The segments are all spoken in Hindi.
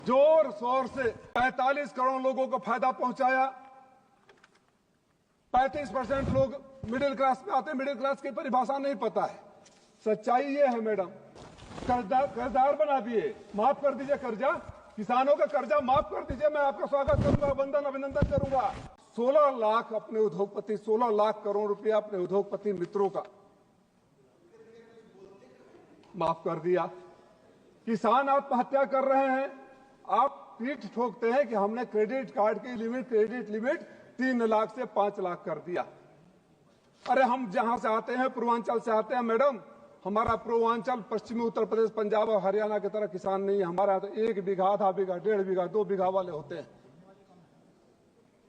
जोर शोर से 45 करोड़ लोगों को फायदा पहुंचाया। 35% लोग मिडिल क्लास में आते हैं। मिडिल क्लास की परिभाषा नहीं पता है। सच्चाई ये है मैडम, कर्जदार बना दिए। माफ कर दीजिए कर्जा, किसानों का कर्जा माफ कर दीजिए। मैं आपका स्वागत करूंगा, वंदन अभिनंदन करूंगा। 16 लाख अपने उद्योगपति, 16 लाख करोड़ रुपया अपने उद्योगपति मित्रों का माफ कर दिया। किसान आत्महत्या कर रहे हैं, आप पीठ ठोकते हैं कि हमने क्रेडिट कार्ड की क्रेडिट लिमिट 3 लाख से 5 लाख कर दिया। अरे हम जहां से आते हैं, पूर्वांचल से आते हैं मैडम, हमारा पूर्वांचल पश्चिमी उत्तर प्रदेश, पंजाब और हरियाणा की तरह किसान नहीं है। हमारा तो 1 बीघा, आधा बीघा, 1.5 बीघा, 2 बीघा वाले होते हैं।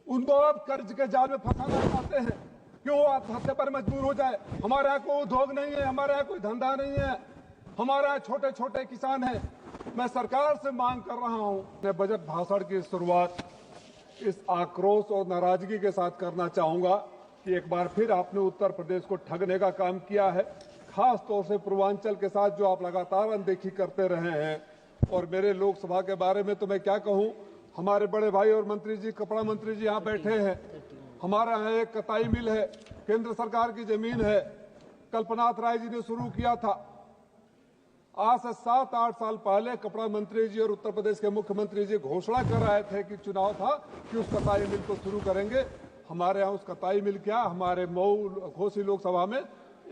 उनको आप कर्ज के जाल में फंसाना चाहते हैं। क्यों आत्महत्या पर मजबूर हो जाए? हमारे यहाँ कोई उद्योग नहीं है, हमारे यहाँ कोई धंधा नहीं है, हमारे यहाँ छोटे छोटे किसान हैं। मैं सरकार से मांग कर रहा हूं, मैं बजट भाषण की शुरुआत इस आक्रोश और नाराजगी के साथ करना चाहूंगा कि एक बार फिर आपने उत्तर प्रदेश को ठगने का काम किया है। खास तौर से पूर्वांचल के साथ जो आप लगातार अनदेखी करते रहे हैं। और मेरे लोकसभा के बारे में तो मैं क्या कहूं, हमारे बड़े भाई और मंत्री जी, कपड़ा मंत्री जी यहाँ बैठे हैं। हमारा यहाँ एक कताई मिल है, केंद्र सरकार की जमीन है, कल्पनाथ राय जी ने शुरू किया था। आज से 7-8 साल पहले कपड़ा मंत्री जी और उत्तर प्रदेश के मुख्यमंत्री जी घोषणा कर रहे थे कि चुनाव था कि उस कताई मिल को शुरू करेंगे। हमारे यहाँ उस कताई मिल क्या, हमारे मऊ घोसी लोकसभा में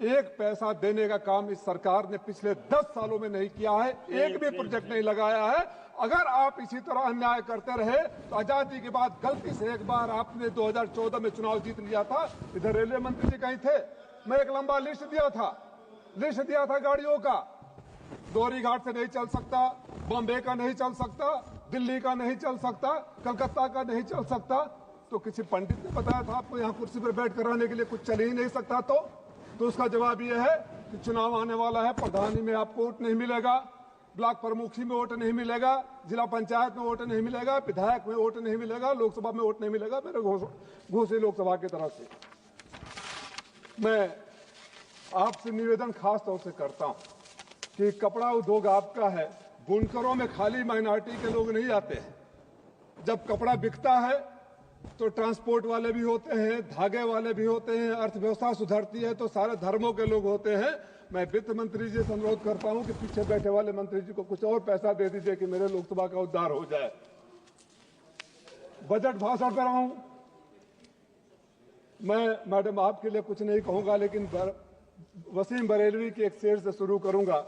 1 पैसा देने का काम इस सरकार ने पिछले 10 सालों में नहीं किया है। एक भी प्रोजेक्ट नहीं लगाया है। अगर आप इसी तरह अन्याय करते रहे तो आजादी के बाद गलती से एक बार आपने 2014 में चुनाव जीत लिया था। इधर रेलवे मंत्री जी कहीं थे, मैं एक लंबा लिस्ट दिया था गाड़ियों का। दोहरी घाट से नहीं चल सकता, बॉम्बे का नहीं चल सकता, दिल्ली का नहीं चल सकता, कलकत्ता का नहीं चल सकता। तो किसी पंडित ने बताया था आपको यहाँ कुर्सी पर बैठ कर रहने के लिए कुछ चल ही नहीं सकता। तो उसका जवाब यह है कि चुनाव आने वाला है, प्रधानी में आपको वोट नहीं मिलेगा, ब्लॉक प्रमुखी में वोट नहीं मिलेगा, जिला पंचायत में वोट नहीं मिलेगा, विधायक में वोट नहीं मिलेगा, लोकसभा में वोट नहीं मिलेगा। मेरे घोसी लोकसभा की तरफ से मैं आपसे निवेदन खास तौर से करता हूं कि कपड़ा उद्योग आपका है, बुनकरों में खाली माइनॉरिटी के लोग नहीं आते हैं। जब कपड़ा बिकता है तो ट्रांसपोर्ट वाले भी होते हैं, धागे वाले भी होते हैं, अर्थव्यवस्था सुधरती है तो सारे धर्मों के लोग होते हैं। मैं वित्त मंत्री जी से अनुरोध करता हूं कि पीछे बैठे वाले मंत्री जी को कुछ और पैसा दे दीजिए कि मेरे लोकसभा का उद्धार हो जाए। बजट भाषण कर रहा हूं मैं, मैडम आपके लिए कुछ नहीं कहूंगा, लेकिन वसीम बरेलवी के एक शेर से शुरू करूंगा।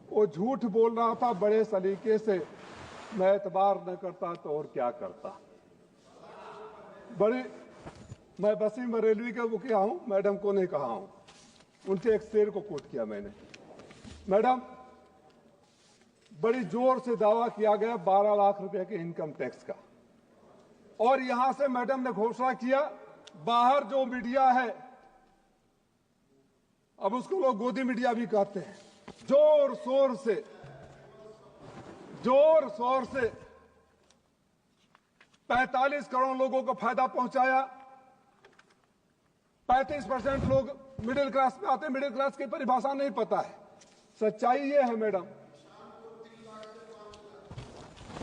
वो झूठ बोल रहा था बड़े सलीके से, मैं एतबार न करता तो और क्या करता। मैं वसीम बरेलवी का वो किया हूं, मैडम को नहीं कहा हूं। उनके एक शेर को कोट किया मैंने। मैडम, बड़ी जोर से दावा किया गया 12 लाख रुपए के इनकम टैक्स का, और यहां से मैडम ने घोषणा किया बाहर जो मीडिया है, अब उसको लोग गोदी मीडिया भी कहते हैं, जोर शोर से 45 करोड़ लोगों को फायदा पहुंचाया। 35% लोग मिडिल क्लास में आते हैं। मिडिल क्लास की परिभाषा नहीं पता है। सच्चाई ये है मैडम,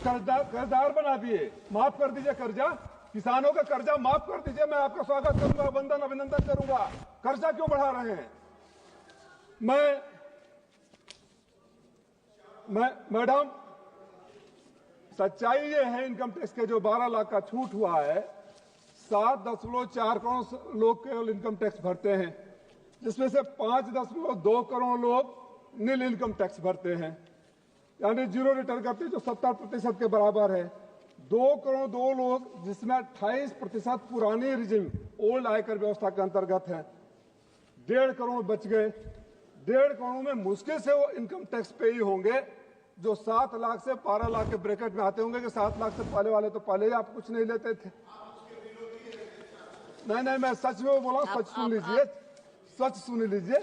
कर्जदार बना दिए। माफ कर दीजिए कर्जा, किसानों का कर्जा माफ कर दीजिए। मैं आपका स्वागत करूंगा, वंदन अभिनंदन करूंगा। कर्जा क्यों बढ़ा रहे हैं? मैडम, सच्चाई ये है, इनकम टैक्स के जो 12 लाख का छूट हुआ है, 7.4 करोड़ लोग केवल इनकम टैक्स भरते हैं, जिसमें से 5.2 करोड़ लोग नील इनकम टैक्स भरते हैं, यानी जीरो रिटर्न करते हैं, जो 70% के बराबर है। 2 करोड़ 2 लोग, जिसमें 28% पुरानी रिजिम ओल्ड आयकर व्यवस्था के अंतर्गत है। 1.5 करोड़ बच गए। 1.5 करोड़ में मुश्किल से वो इनकम टैक्स पे ही होंगे जो 7 लाख से 12 लाख के ब्रैकेट में आते होंगे। कि 7 लाख से पहले वाले तो पहले ही आप कुछ नहीं लेते थे। नहीं, मैं सच में बोला, सच सुन लीजिए।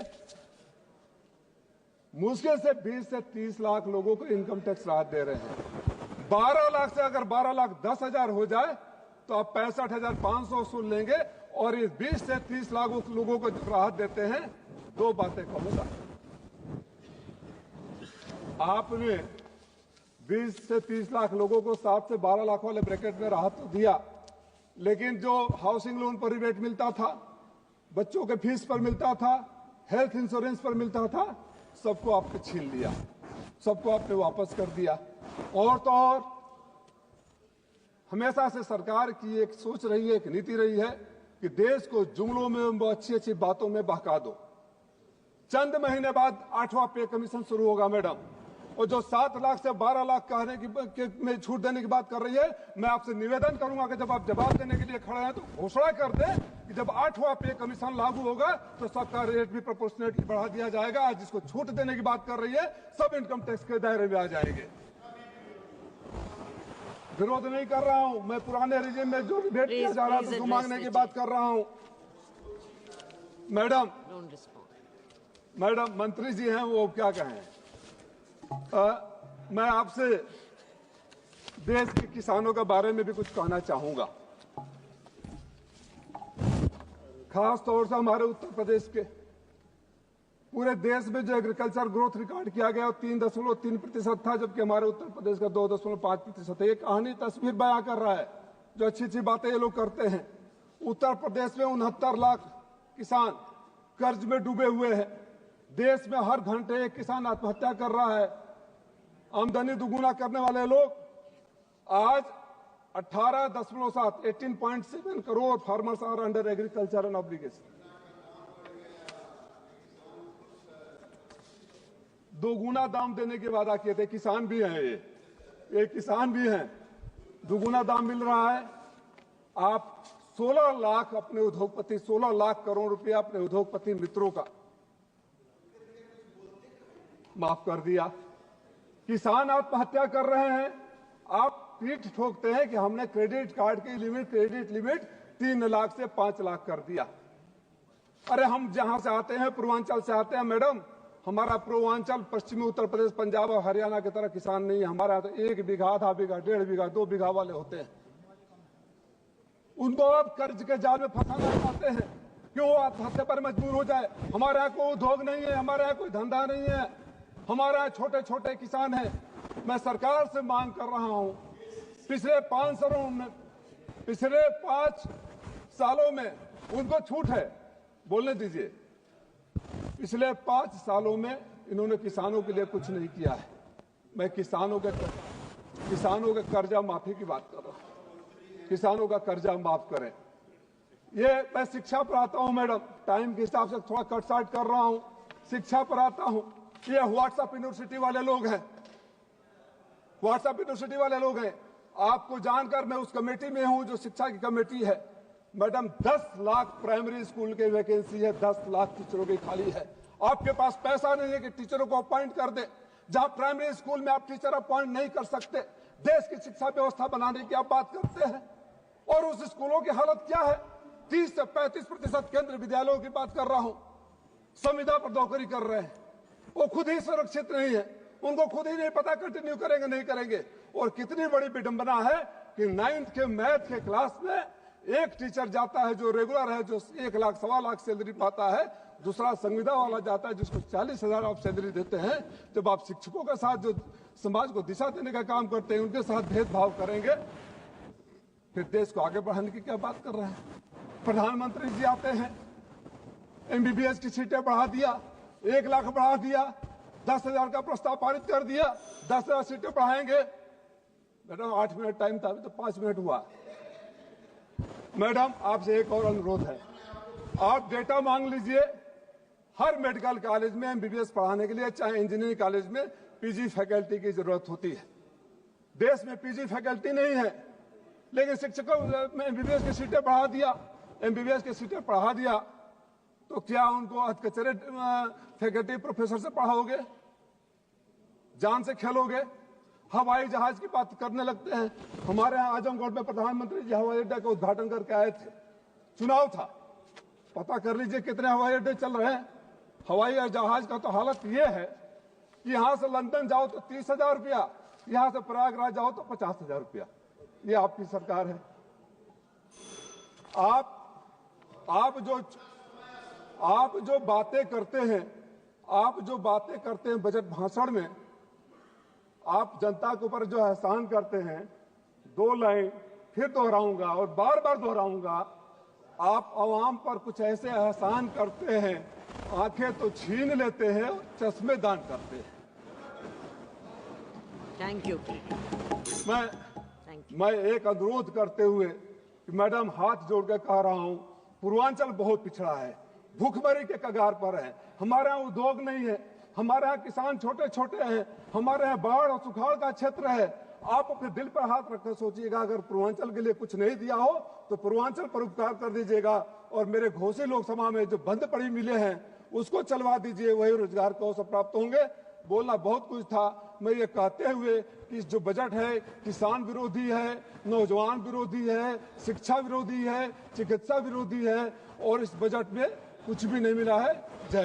मुश्किल से 20 से 30 लाख लोगों को इनकम टैक्स राहत दे रहे हैं। 12 लाख से अगर 12 लाख 10,000 हो जाए तो आप 65,500 वसूल लेंगे। और इस 20 से 30 लाख लोगों को जो राहत देते हैं, 2 बातें कहूंगा। आपने 20 से 30 लाख लोगों को 7 से 12 लाख वाले ब्रैकेट में राहत तो दिया, लेकिन जो हाउसिंग लोन पर रिबेट मिलता था, बच्चों के फीस पर मिलता था, हेल्थ इंश्योरेंस पर मिलता था, सबको आपने छीन लिया, सबको आपने वापस कर दिया। और तो और हमेशा से सरकार की एक सोच रही है, एक नीति रही है कि देश को जुमलों में, अच्छी अच्छी बातों में बहका दो। चंद महीने बाद 8वां पे कमीशन शुरू होगा मैडम, और जो 7 लाख से 12 लाख कहने की में छूट देने की बात कर रही है, मैं आपसे निवेदन करूंगा कि जब आप जवाब देने के लिए खड़े हैं तो घोषणा कर दें कि जब 8वां पे कमीशन लागू होगा तो सबका रेट भी प्रोपोर्शनेटली बढ़ा दिया जाएगा। आज जिसको छूट देने की बात कर रही है सब इनकम टैक्स के दायरे में आ जाएंगे। विरोध नहीं कर रहा हूं मैं, पुराने रिजीम में जो रिबेट किया जा रहा था उसको मांगने की बात कर रहा हूं। मैडम मंत्री जी हैं, वो क्या कहें। मैं आपसे देश के किसानों के बारे में भी कुछ कहना चाहूंगा, खास तौर से हमारे उत्तर प्रदेश के। पूरे देश में जो एग्रीकल्चर ग्रोथ रिकॉर्ड किया गया 3.3% था, जबकि हमारे उत्तर प्रदेश का 2.5% है। ये कहानी तस्वीर बयां कर रहा है, जो अच्छी अच्छी बातें ये लोग करते हैं। उत्तर प्रदेश में 69 लाख किसान कर्ज में डूबे हुए हैं। देश में हर घंटे एक किसान आत्महत्या कर रहा है। आमदनी दुगुना करने वाले लोग आज 18.7 crore farmers are under agriculture and obligation. दोगुना दाम देने के वादा किए थे, किसान भी हैं ये किसान भी हैं। दोगुना दाम मिल रहा है। आप 16 लाख अपने उद्योगपति, 16 लाख करोड़ रुपया अपने उद्योगपति मित्रों का माफ कर दिया। किसान आत्महत्या कर रहे हैं, आप पीठ ठोकते हैं कि हमने क्रेडिट कार्ड की क्रेडिट लिमिट 3 लाख से 5 लाख कर दिया। अरे हम जहां से आते हैं, पूर्वांचल से आते हैं मैडम, हमारा पूर्वांचल पश्चिमी उत्तर प्रदेश, पंजाब और हरियाणा की तरह किसान नहीं है। हमारा तो 1 बीघा, आधा बीघा, 1.5 बीघा, 2 बीघा वाले होते हैं। उनको आप कर्ज के जाल में फंसाना चाहते हैं कि वो आत्महत्या पर मजबूर हो जाए। हमारे यहाँ कोई उद्योग नहीं है, हमारे यहाँ कोई धंधा नहीं है, हमारे यहाँ छोटे छोटे किसान हैं। मैं सरकार से मांग कर रहा हूं, पिछले 5 सालों में उनको छूट है, बोलने दीजिए। पिछले 5 सालों में इन्होंने किसानों के लिए कुछ नहीं किया है। मैं किसानों के कर्जा माफी की बात कर रहा हूं। किसानों का कर्जा माफ करें। ये मैं शिक्षा पर आता हूं मैडम, टाइम के हिसाब से थोड़ा कट साट कर रहा हूं। शिक्षा पर आता हूं। ये व्हाट्सएप यूनिवर्सिटी वाले लोग हैं, व्हाट्सएप यूनिवर्सिटी वाले लोग हैं। आपको जानकर मैं उस कमेटी में हूं जो शिक्षा की कमेटी है। मैडम 10 लाख प्राइमरी स्कूल की वैकेंसी है, 10 लाख टीचरों की खाली है। आपके पास पैसा नहीं है कि टीचरों को अपॉइंट कर दे। जहां प्राइमरी स्कूल में आप टीचर अपॉइंट नहीं कर सकते, देश की शिक्षा व्यवस्था बनाने की आप बात करते हैं। और उस स्कूलों की हालत क्या है? 30 से 35% केंद्रीय विद्यालयों की बात कर रहा हूं, संविदा पर नौकरी कर रहे हैं। वो खुद ही सुरक्षित नहीं है, उनको खुद ही नहीं पता कंटिन्यू करेंगे नहीं करेंगे। और कितनी बड़ी विडंबना है कि 9th के मैथ के क्लास में एक टीचर जाता है जो रेगुलर है, जो 1 लाख सवा लाख सैलरी पाता है, दूसरा संविदा वाला जाता है जिसको 40,000 आप सैलरी देते हैं। जब आप शिक्षकों के साथ जो समाज को दिशा देने का काम करते हैं उनके साथ भेदभाव करेंगे, फिर देश को आगे बढ़ाने की क्या बात कर रहे हैं? प्रधानमंत्री जी आते हैं, MBBS की सीटें बढ़ा दिया, 1 लाख बढ़ा दिया, 10,000 का प्रस्ताव पारित कर दिया, 10,000 सीटें बढ़ाएंगे। मैडम 8 मिनट टाइम था, अभी तो 5 मिनट हुआ। मैडम आपसे एक और अनुरोध है, आप डेटा मांग लीजिए। हर मेडिकल कॉलेज में MBBS पढ़ाने के लिए, चाहे इंजीनियरिंग कॉलेज में, PG फैकल्टी की जरूरत होती है। देश में PG फैकल्टी नहीं है, लेकिन शिक्षकों में MBBS की सीटें बढ़ा दिया। MBBS की सीटें बढ़ा दिया तो क्या उनको कचरे फैकल्टी प्रोफेसर से पढ़ाओगे? जान से खेलोगे? हवाई जहाज की बात करने लगते हैं। हमारे यहाँ आजमगढ़ में प्रधानमंत्री जी हवाई अड्डा का उद्घाटन करके आए थे, चुनाव था, पता कर लीजिए कितने हवाई अड्डे चल रहे हैं। हवाई जहाज का तो हालत ये है कि यहां से लंदन जाओ तो 30,000 रुपया, यहां से प्रयागराज जाओ तो 50,000 रुपया। ये आपकी सरकार है। आप जो बातें करते हैं, बजट भाषण में, आप जनता के ऊपर जो एहसान करते हैं, 2 लाइन फिर दोहराऊंगा और बार बार दोहराऊंगा, आप आवाम पर कुछ ऐसे एहसान करते हैं, आंखें तो छीन लेते हैं, चश्मे दान करते हैं। Thank you. मैं एक अनुरोध करते हुए कि मैडम हाथ जोड़ के कह रहा हूं, पूर्वांचल बहुत पिछड़ा है, भूखमरी के कगार पर है। हमारे यहाँ उद्योग नहीं है, हमारे यहाँ किसान छोटे छोटे हैं, हमारे यहाँ बाढ़ और सुखाड़ का क्षेत्र है। आप अपने दिल पर हाथ रखकर सोचिएगा, अगर पूर्वांचल के लिए कुछ नहीं दिया हो तो पूर्वांचल पर उपकार कर दीजिएगा, और मेरे घोसी लोकसभा में जो बंद पड़ी मिले हैं उसको चलवा दीजिए, वही रोजगार के अवसर प्राप्त होंगे। बोलना बहुत कुछ था, मैं ये कहते हुए कि जो बजट है किसान विरोधी है, नौजवान विरोधी है, शिक्षा विरोधी है, चिकित्सा विरोधी है, और इस बजट में कुछ भी नहीं मिला है। जय